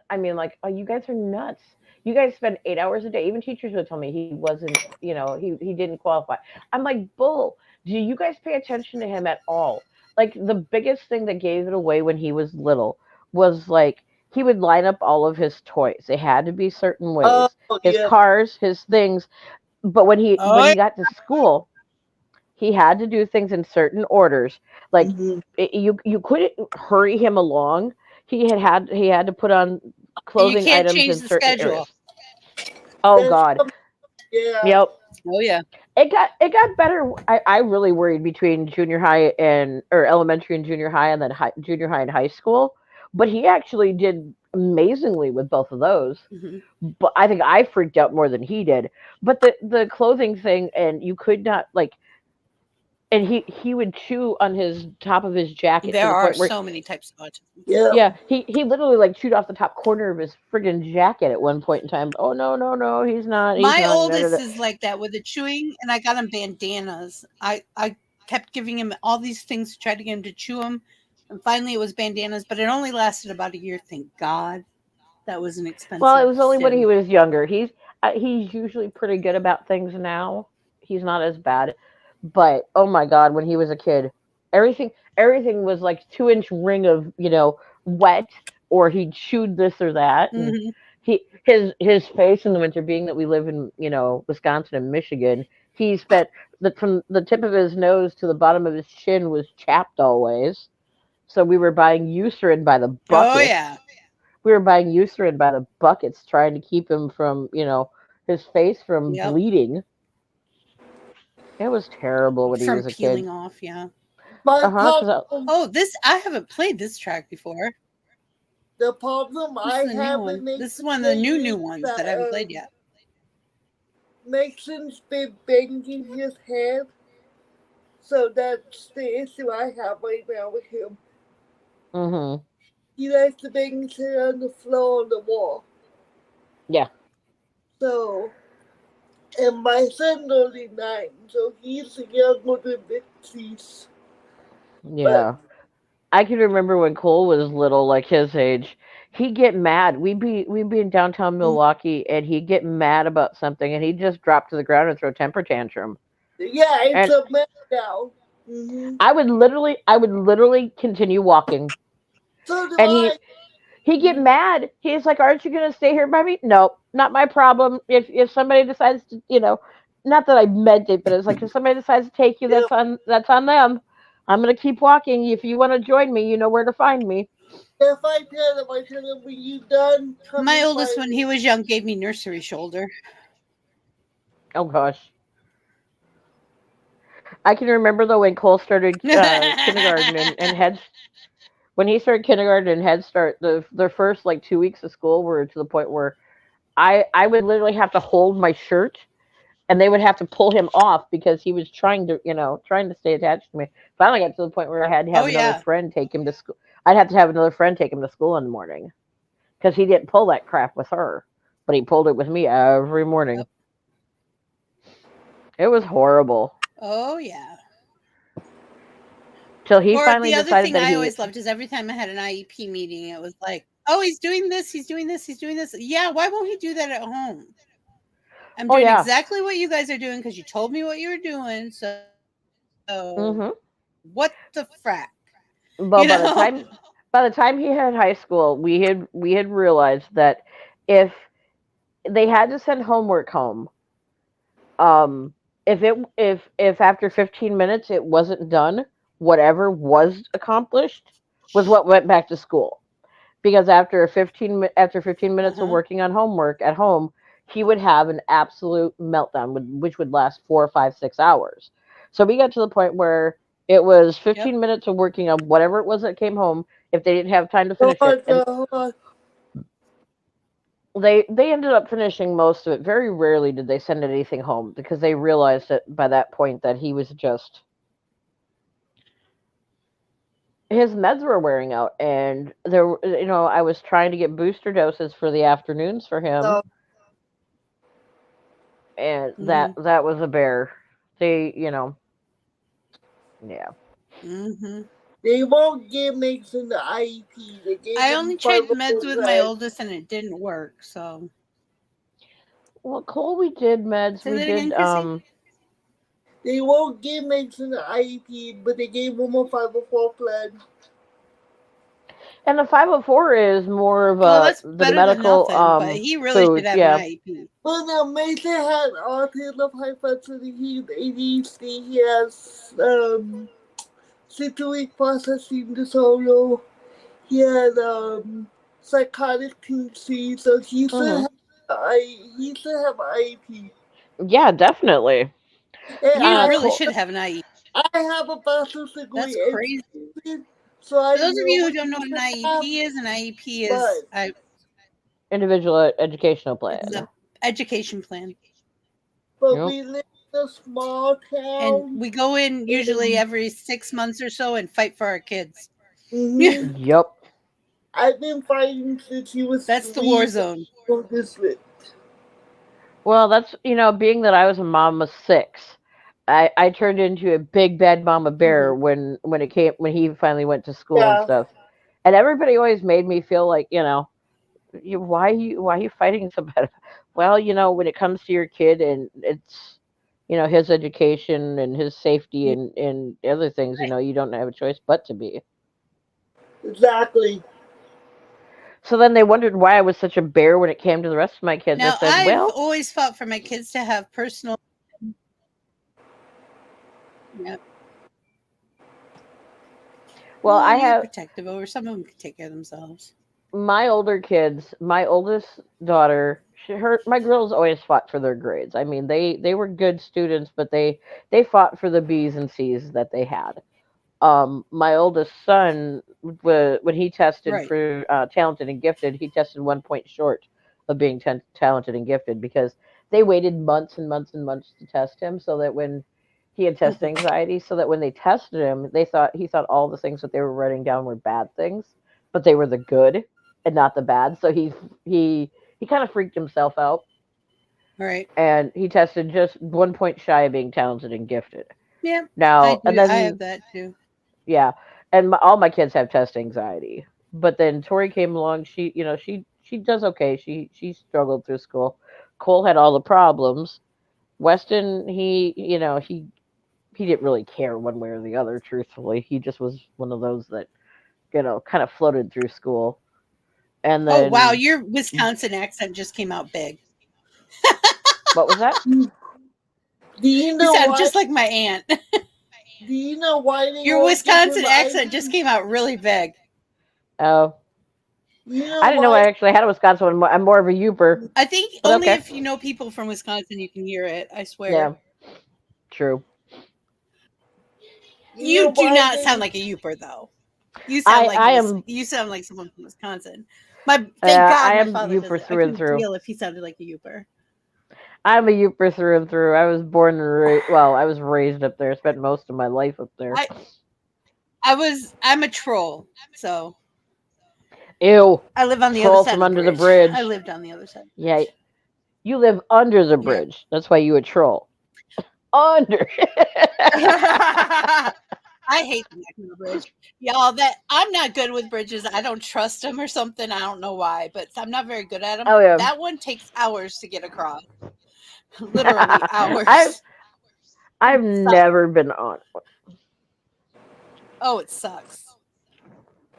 I mean, like, oh, you guys are nuts. You guys spend 8 hours a day. Even teachers would tell me he wasn't, he didn't qualify. I'm like, bull. Do you guys pay attention to him at all? Like, the biggest thing that gave it away when he was little was, like, he would line up all of his toys. They had to be certain ways. His cars, his things. But when he got to school, he had to do things in certain orders. Like, you couldn't hurry him along. He had to put on clothing items in certain areas. Oh God. Yeah. Yep. Oh yeah. It got better. I really worried between junior high or elementary and junior high, and then junior high and high school. But he actually did amazingly with both of those. But I think I freaked out more than he did. But the clothing thing, and you could not and he would chew on his top of his jacket. There are so many types of autism. Yeah, he literally chewed off the top corner of his friggin' jacket at one point in time. Oh no, he's not. My oldest is like that with the chewing, and I got him bandanas. I kept giving him all these things to try to get him to chew them, and finally it was bandanas. But it only lasted about a year. Thank God, that was an expensive. Well, it was only when he was younger. He's usually pretty good about things now. He's not as bad. But oh my God, when he was a kid, everything was like 2-inch ring of wet, or he chewed this or that. And his face in the winter, being that we live in Wisconsin and Michigan, he spent from the tip of his nose to the bottom of his chin was chapped always. So we were buying Eucerin by the bucket. Oh yeah, we were buying Eucerin by the buckets, trying to keep him from his face from bleeding. It was terrible when he was a kid. Peeling off, yeah. I haven't played this track before. The problem this is one of the new ones that I haven't played yet. Mason's been banging his head, so that's the issue I have right now with him. Mm-hmm. He likes to bang his head on the floor on the wall. Yeah. So, and my son's only 9, so he's younger than Vixie's. Yeah. I can remember when Cole was little, like his age, he'd get mad. We'd be in downtown Milwaukee, and he'd get mad about something, and he'd just drop to the ground and throw a temper tantrum. Yeah, it's And a meltdown. Mm-hmm. I would literally continue walking, So do and I. he'd get mad. He's like, "Aren't you gonna stay here by me?" No, not my problem. If somebody decides to, not that I meant it, but it's like if somebody decides to take you, Yeah. that's on them. I'm gonna keep walking. If you want to join me, you know where to find me. If I tell him when you done, come My and oldest, find when me. he was young, gave me nursery shoulder. Oh gosh. I can remember though when Cole started kindergarten and when he started kindergarten and Head Start, the first like 2 weeks of school were to the point where I would literally have to hold my shirt and they would have to pull him off because he was trying to stay attached to me. Finally got to the point where I had to have Oh, another yeah. friend take him to school. I'd have to have another friend take him to school in the morning because he didn't pull that crap with her, but he pulled it with me every morning. Yep. It was horrible. Oh, yeah. Till he Or finally the other decided thing that I he. always loved is every time I had an IEP meeting, it was like, oh, he's doing this, he's doing this, he's doing this. Yeah, why won't he do that at home? I'm Oh doing yeah. exactly what you guys are doing because you told me what you were doing. So Mm-hmm. what the frack? Well, You know? by the time he had high school, we had realized that if they had to send homework home, um, if after 15 minutes it wasn't done, whatever was accomplished was what went back to school. Because after 15 minutes of Uh-huh. working on homework at home, he would have an absolute meltdown, which would last 4, 5, 6 hours. So we got to the point where it was 15 Yep. minutes of working on whatever it was that came home if they didn't have time to finish it, and Hold on. they ended up finishing most of it. Very rarely did they send anything home because they realized that by that point that he was just his meds were wearing out, and I was trying to get booster doses for the afternoons for him, So, and Mm-hmm. that was a bear. They, yeah. Mm-hmm. they won't give Mason in the IEP. They gave I him only tried 504 meds with my oldest and it didn't work. So Well, Cole, we did meds. say We that did again, Chrissy. They won't give Mason the IEP, but they gave him a 504 plan. and the 504 is more of Well, that's the better than medical nothing, but he really should food. have an Yeah. IEP. Well, now Mason had autism, hyperactivity, he has ADHD, he has sensory processing disorder, he had psychotic tendencies, so he should have IEP. Yeah, definitely. And You really Cole, should have an IEP. I have a bachelor's That's degree in crazy. education, so I For those of know you who what don't know you what an should have, IEP is, an IEP but is individual educational it's plan. an education plan. but Yep. we live in a small And town. we go in usually every 6 months or so and fight for our kids. Mm-hmm. Yep. I've been fighting since he was That's the 3 war zone. from district. Well, that's being that I was a mom of 6, I turned into a big bad mama bear when he finally went to school and Yeah, stuff. And everybody always made me feel like, why are you fighting so bad? Well, when it comes to your kid and it's his education and his safety and other things, you don't have a choice but to be. exactly. So then they wondered why I was such a bear when it came to the rest of my kids. I Now, said, I've well, always fought for my kids to have personal. Yeah. well, I you're have protective over. Some of them can take care of themselves. my older kids. My oldest daughter, my girls always fought for their grades. I mean, they were good students, but they fought for the B's and C's that they had. My oldest son, when he tested Right. for talented and gifted, he tested 1 point short of being talented and gifted because they waited months and months and months to test him, so that when He had test anxiety, so that when they tested him, he thought all the things that they were writing down were bad things, but they were the good and not the bad. So he kind of freaked himself out, Right. and he tested just 1 point shy of being talented and gifted. Yeah. Now and then I have that too. yeah, and all my kids have test anxiety. But then Tori came along. She does okay. She struggled through school. Cole had all the problems. Weston, he didn't really care one way or the other, truthfully. He just was one of those that, kind of floated through school. And then, oh, wow. Your Wisconsin accent just came out big. What was that? Do you know You sound why? just like my aunt. Do you know why they Your always Wisconsin give accent ID? just came out really big. Oh, You know I didn't know why? I actually had a Wisconsin one. I'm more of a Youper. I think But only okay. if you know people from Wisconsin you can hear it. I swear. Yeah, true. You know do why not they- sound like a Youper, though. You sound you sound like someone from Wisconsin. Thank God I my am father Youper doesn't. I through and couldn't through. deal if he sounded like a Youper. I'm a Youper through and through. I was born and I was raised up there. Spent most of my life up there. I'm a troll, so Ew. I live on the Troll other side from of under the the bridge. bridge. I lived on the other side. Yeah, you live under the Yeah. bridge. That's why you a troll. Under. I hate the back of the bridge. Y'all, that I'm not good with bridges. I don't trust them or something. I don't know why, but I'm not very good at them. Oh, yeah. That one takes hours to get across. Literally hours. I've never been on. Oh, it sucks.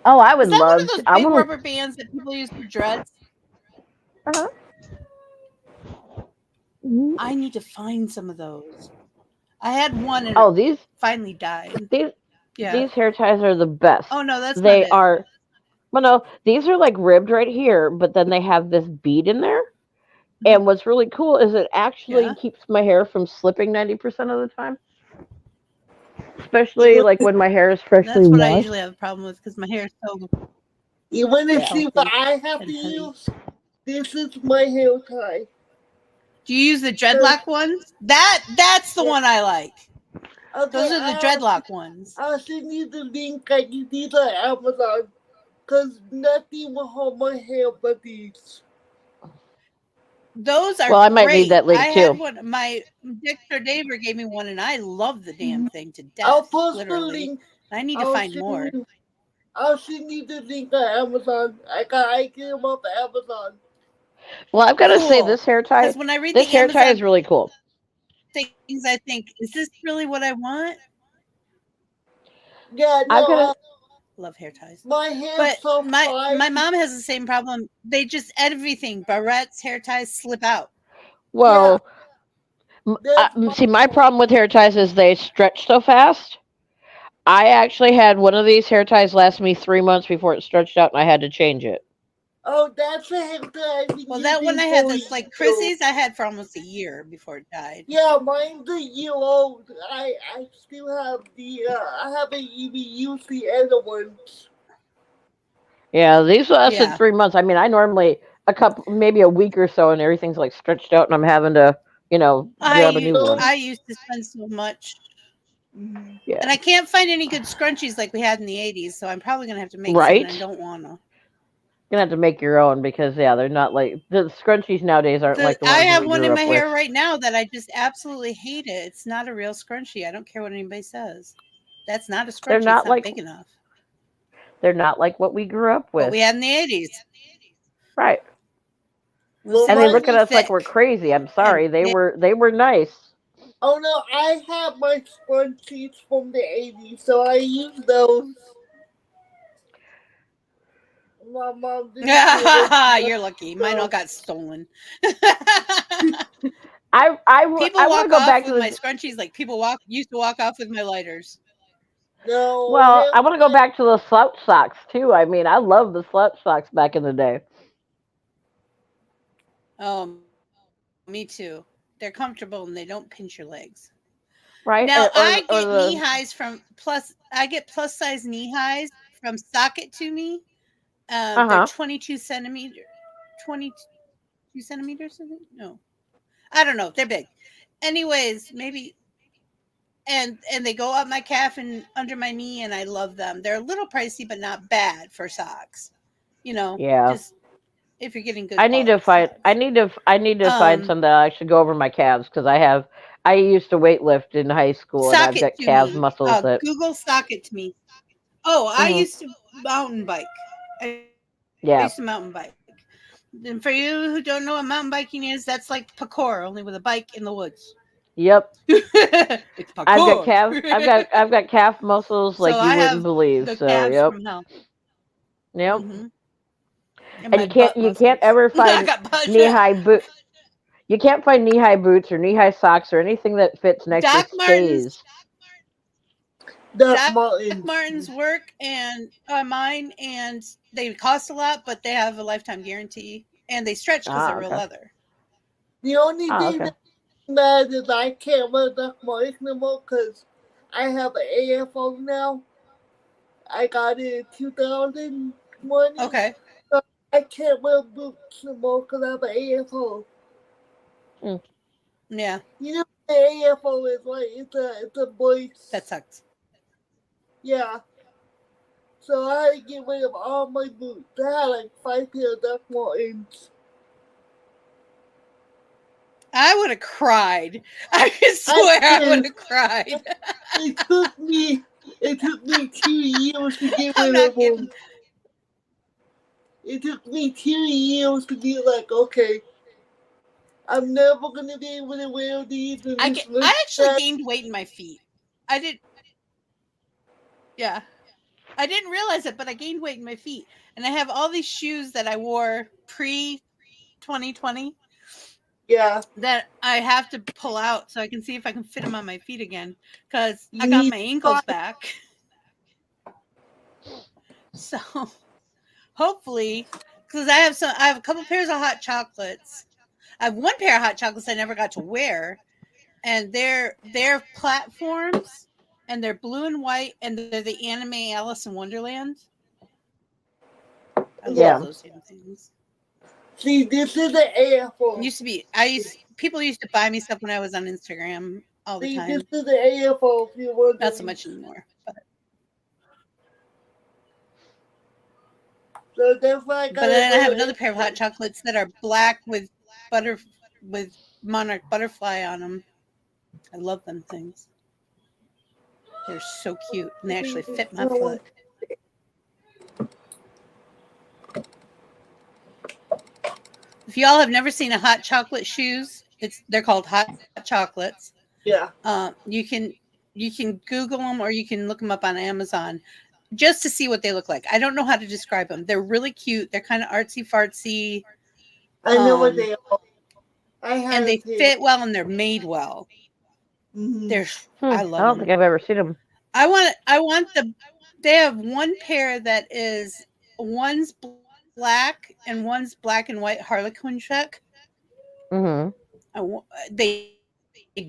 Oh, I would Is that one love of those to. big rubber bands that people use for dreads? Uh-huh. I need to find some of those. I had one and these finally died. These hair ties are the best. Oh no, that's they not it. are. Well, no, these are like ribbed right here, but then they have this bead in there. And what's really cool is it actually keeps my hair from slipping 90% of the time. Especially like when my hair is freshly That's what I washed. usually have a problem with because my hair is so. Even if healthy I have to and heavy. use, this is my hair tie. Do you use the dreadlock ones? That's the one I like. Okay, Those are the dreadlock ones. I'll send you the link. I get these on Amazon. Because nothing will hold my hair but these. Those are Well, I might great. need that link I too. had one. My Dexter Daver gave me one, and I love the damn thing to death. I'll post literally. the link. I need to find more. I'll send you the link on Amazon. I get them off Amazon. Well, I've got to say this hair tie. When I read this the hair tie Amazon is really cool. things, I think, is this really what I want? Yeah, no. Love hair ties. My hair, but so my mom has the same problem. They just everything barrettes, hair ties slip out. Well, see, my problem with hair ties is they stretch so fast. I actually had one of these hair ties last me 3 months before it stretched out, and I had to change it. Oh, that's a hair tie. Well, that one I had this like Chrissy's. I had for almost a year before it died. Yeah, mine's a year old. I still have the. I haven't even used the other ones. Yeah, these lasted 3 months. I mean, I normally maybe a week or so, and everything's like stretched out, and I'm having to, grab a new one. I used to spend so much. Yeah. And I can't find any good scrunchies like we had in the 80s, so I'm probably gonna have to make Right. some. And I don't want to. You're gonna have to make your own because they're not like the scrunchies nowadays aren't like the ones I have we one grew in up my with. hair right now that I just absolutely hate it. It's not a real scrunchie. I don't care what anybody says. That's not a scrunchie. They're not it's not like big enough. They're not like what we grew up with. What we had in the 80s. Right. Well, and they look at us like we're crazy. I'm sorry. They were nice. Oh no, I have my scrunchies from the 80s, so I use those. My mom didn't. You're lucky. Mine all got stolen. I want to go back to my scrunchies like people used to walk off with my lighters. No. Well, I want to go back to the slouch socks too. I mean, I love the slouch socks back in the day. Me too. They're comfortable and they don't pinch your legs. Right. Now I get knee highs from I get plus size knee highs from Sock It To Me. They're 22 centimeters. 22 centimeters, I think? No. I don't know. They're big. Anyways, maybe and they go up my calf and under my knee, and I love them. They're a little pricey, but not bad for socks. Yeah. Just if you're getting good. I need to find. Socks. I need to find some that I should go over my calves because I used to weightlift in high school and Sock I've it got to calf me. muscles that. Google sock it to me. Oh, I Mhm. used to mountain bike. I Yeah. used to mountain bike. And for you who don't know what mountain biking is, that's like parkour, only with a bike in the woods. Yep. It's parkour. I've got calf muscles like So you I wouldn't have believe. the So calves yep. from hell. Yep. Mm-hmm. And And my butt you can't muscles. ever I find got butt. knee high boot. You can't find knee high boots or knee high socks or anything that fits an extra Doc Martens. stays. Doc Martens work and mine, and they cost a lot, but they have a lifetime guarantee, and they stretch because they're real leather. The only thing that's bad is I can't wear Doc Martens anymore because I have an AFO now. I got it in 2020. Okay. So I can't wear boots anymore because I have an AFO. Mm. Yeah. You know what the AFO is, right? It's a voice. That sucks. Yeah. So I had to get rid of all my boots. I had like 5 pair of Doc Martens. I would have cried. I swear I would have cried. It took me 2 years to get rid of them. It took me 2 years to be like, okay, I'm never gonna be able to wear these. I actually gained weight in my feet. I did. Yeah. I didn't realize it, but I gained weight in my feet. And I have all these shoes that I wore pre-2020. Yeah. That I have to pull out so I can see if I can fit them on my feet again. Because I got my ankles back. So hopefully, because I have a couple pairs of hot chocolates. I have one pair of hot chocolates I never got to wear. And they're platforms, and they're blue and white, and they're the anime Alice in Wonderland. I love those damn things. See, this is the AFO. People used to buy me stuff when I was on Instagram all the time. This is the AFO. If you want not so much anymore. So that's why but then I have another pair of hot chocolates that are black with monarch butterfly on them. I love them things. They're so cute, and they actually fit my foot. If y'all have never seen a hot chocolate shoes, they're called hot chocolates. Yeah. You can Google them, or you can look them up on Amazon just to see what they look like. I don't know how to describe them. They're really cute. They're kind of artsy fartsy. I know what they are. And they fit well, and they're made well. Mm-hmm. I love them. I don't think I've ever seen them. They have one pair that is, one's black and one's black and white Harlequin check. Mm-hmm. They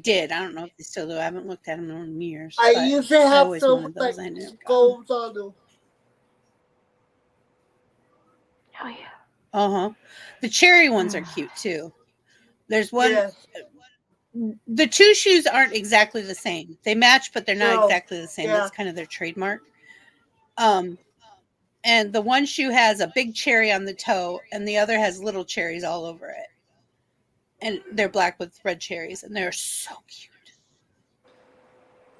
did. I don't know if they still do. I haven't looked at them in years. I used to have some like skulls on them. Oh yeah. Uh-huh. The cherry ones are cute too. There's one. Yeah. The two shoes aren't exactly the same. They match, but they're not exactly the same. Yeah. That's kind of their trademark. And the one shoe has a big cherry on the toe, and the other has little cherries all over it. And they're black with red cherries, and they're so cute.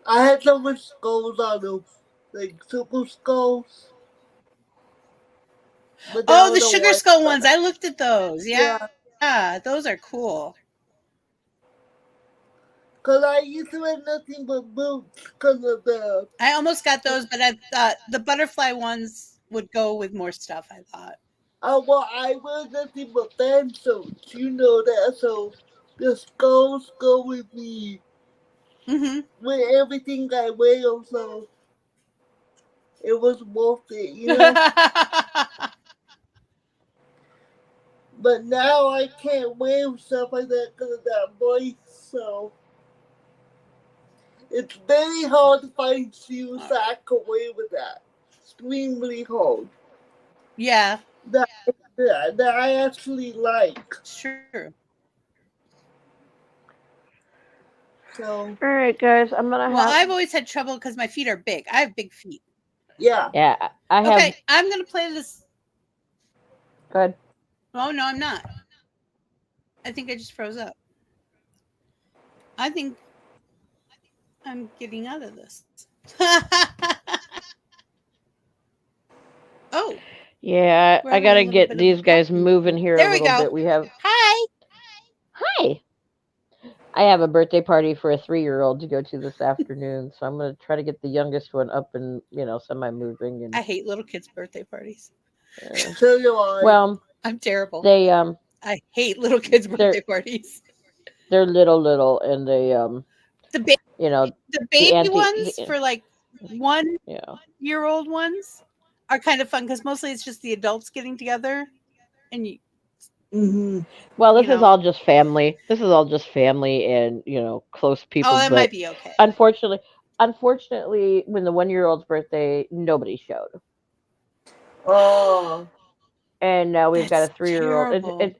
I had some with skulls on them, like super skulls. Oh, the sugar skull ones. I looked at those. Yeah, those are cool. Because I used to wear nothing but boots because of the... I almost got those, but I thought the butterfly ones would go with more stuff, I thought. Oh, well, I wear nothing but fan suits. You know that, so the skulls go with me. Mm-hmm. With everything I wear, so it was worth it, you know? But now I can't wear stuff like that because of that voice, so... It's very hard to find shoes that I can wear with that. Extremely hard. Yeah. That I actually like. Sure. So. All right, guys. I'm gonna Well, have. I've always had trouble because my feet are big. I have big feet. Yeah. Yeah, I have. Okay, I'm gonna play this. Good. Oh no, I'm not. I think I just froze up. I think I'm getting out of this. Oh. Yeah, We're I having a gotta little get bit of these guys background moving noise. here There a we little go. bit. We have. Hi. Hi. I have a birthday party for a 3-year-old to go to this afternoon, so I'm gonna try to get the youngest one up and semi-moving. And I hate little kids' birthday parties. So do I. well, I'm terrible. they I hate little kids' birthday parties. they're little, and they The baby, the the baby auntie, ones for like 1 yeah. year old ones are kind of fun because mostly it's just the adults getting together, and you. Mm-hmm. Well, this is all just family. This is all just family and close people. Oh, that but might be okay. Unfortunately, when the 1-year-old's birthday, nobody showed. Oh. And now we've got a That's 3-year-old. terrible.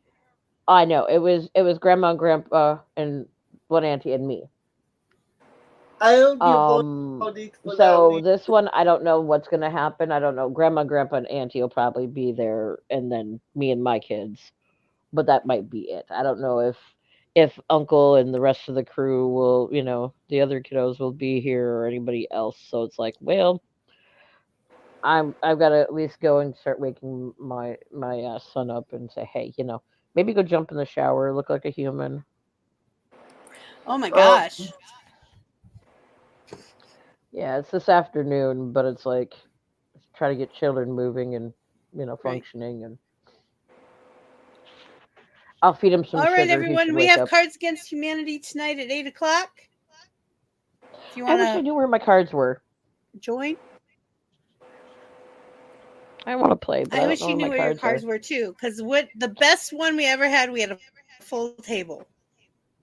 I know it was grandma and grandpa and one auntie and me. I don't do So this one, I don't know what's gonna happen. I don't know. Grandma, grandpa, and auntie will probably be there, and then me and my kids. But that might be it. I don't know if uncle and the rest of the crew will, the other kiddos will be here or anybody else. So it's like, well, I've got to at least go and start waking my son up and say, hey, maybe go jump in the shower, look like a human. Oh my gosh. Yeah, it's this afternoon, but it's like try to get children moving and functioning, and I'll feed him some sugar. All right, sugar. everyone, we have Cards Against Humanity tonight at 8:00. If you I wish I knew where my cards were. Join. I want to play, but I wish you knew where your cards were too, because the best one we ever had, we had a full table,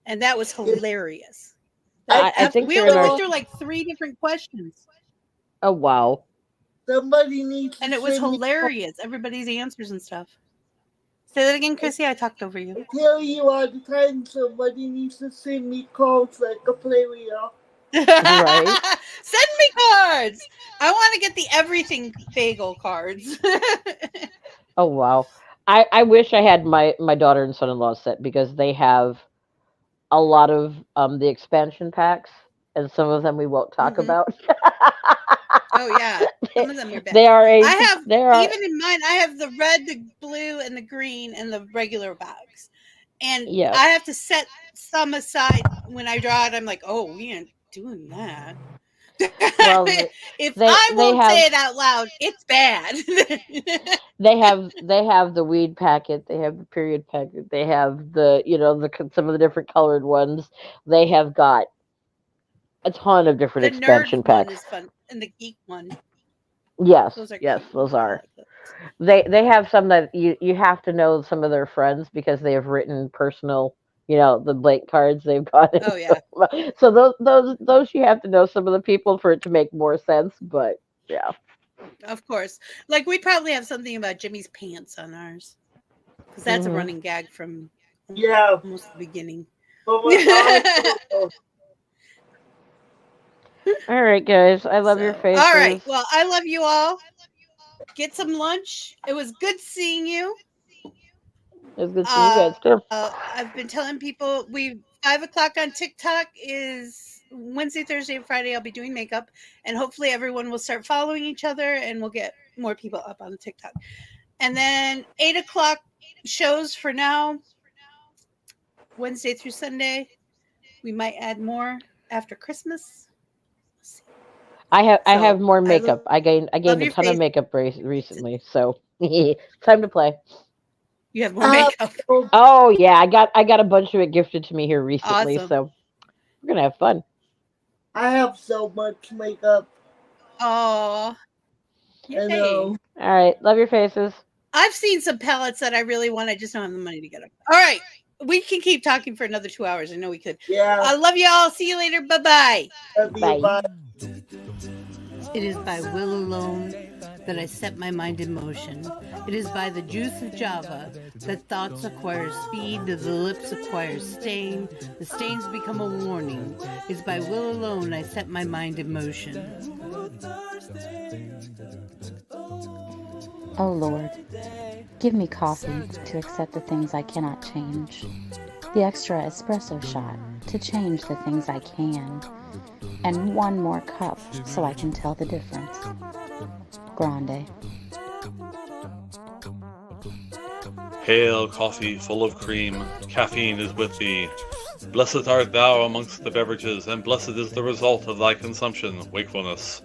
and that was hilarious. I think we only went through like 3 different questions. Oh wow! Somebody needs to and it was hilarious. Everybody's answers and stuff. Say that again, Chrissy. I talked over you. I tell you all the time, somebody needs to send me cards like a play wheel. Right? Send me cards. I want to get the everything bagel cards. Oh wow! I wish I had my daughter and son-in-law set, because they have a lot of the expansion packs, and some of them we won't talk about. Oh yeah, some of them are bad. They are even in mine. I have the red, the blue, and the green, and the regular box. And I have to set some aside when I draw it. I'm like, oh, we ain't doing that. Well, if I won't say it out loud, it's bad. They have the weed packet, they have the period packet, they have the some of the different colored ones. They have got a ton of different expansion nerd packs. One is fun, and the geek one. Yes, those are those are. They have some that you have to know some of their friends, because they have written personal, the blank cards they've got. Oh yeah. So those you have to know some of the people for it to make more sense. But yeah. Of course, like we probably have something about Jimmy's pants on ours, because that's a running gag from almost the beginning. Oh All right, guys. I love your faces. All right. Well, I love you all. Get some lunch. It was good seeing you. It was good seeing you guys too. I've been telling people 5:00 on TikTok is Wednesday, Thursday, and Friday. I'll be doing makeup, and hopefully everyone will start following each other, and we'll get more people up on TikTok. And then 8:00 shows for now, Wednesday through Sunday. We might add more after Christmas. I have more makeup. I gained a ton of makeup recently, so time to play. You have more makeup. Oh yeah, I got a bunch of it gifted to me here recently, awesome. So we're gonna have fun. I have so much makeup. Oh, I know. All right, love your faces. I've seen some palettes that I really want. I just don't have the money to get them. All right, we can keep talking for another 2 hours. I know we could. Yeah. I love you all. See you later. Bye-bye. Bye. It is by Will Alone that I set my mind in motion. It is by the juice of Java that thoughts acquire speed, that the lips acquire stain, the stains become a warning. It's by will alone I set my mind in motion. Oh Lord, give me coffee to accept the things I cannot change, the extra espresso shot to change the things I can, and one more cup so I can tell the difference. Grande. Hail, coffee full of cream, caffeine is with thee. Blessed art thou amongst the beverages, and blessed is the result of thy consumption, wakefulness.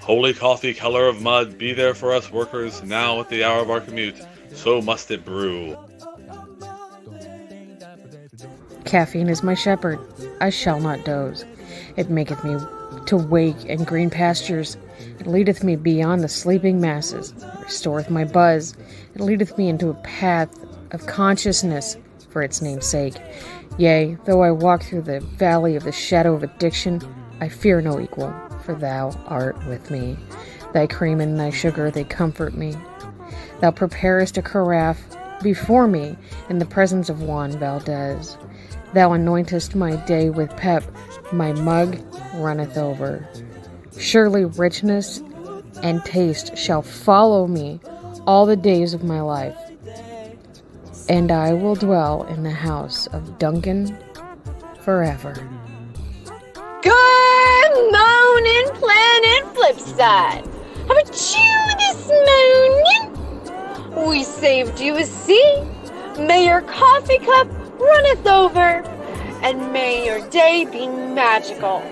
Holy coffee, color of mud, be there for us workers, now at the hour of our commute, so must it brew. Caffeine is my shepherd, I shall not doze. It maketh me to wake in green pastures. It leadeth me beyond the sleeping masses. It restoreth my buzz. It leadeth me into a path of consciousness for its name's sake. Yea, though I walk through the valley of the shadow of addiction, I fear no equal, for thou art with me. Thy cream and thy sugar, they comfort me. Thou preparest a carafe before me in the presence of Juan Valdez. Thou anointest my day with pep, my mug runneth over. Surely richness and taste shall follow me all the days of my life, and I will dwell in the house of Duncan forever. Good morning, Planet Flipside. How about you this morning? We saved you a seat. May your coffee cup runneth over, and may your day be magical.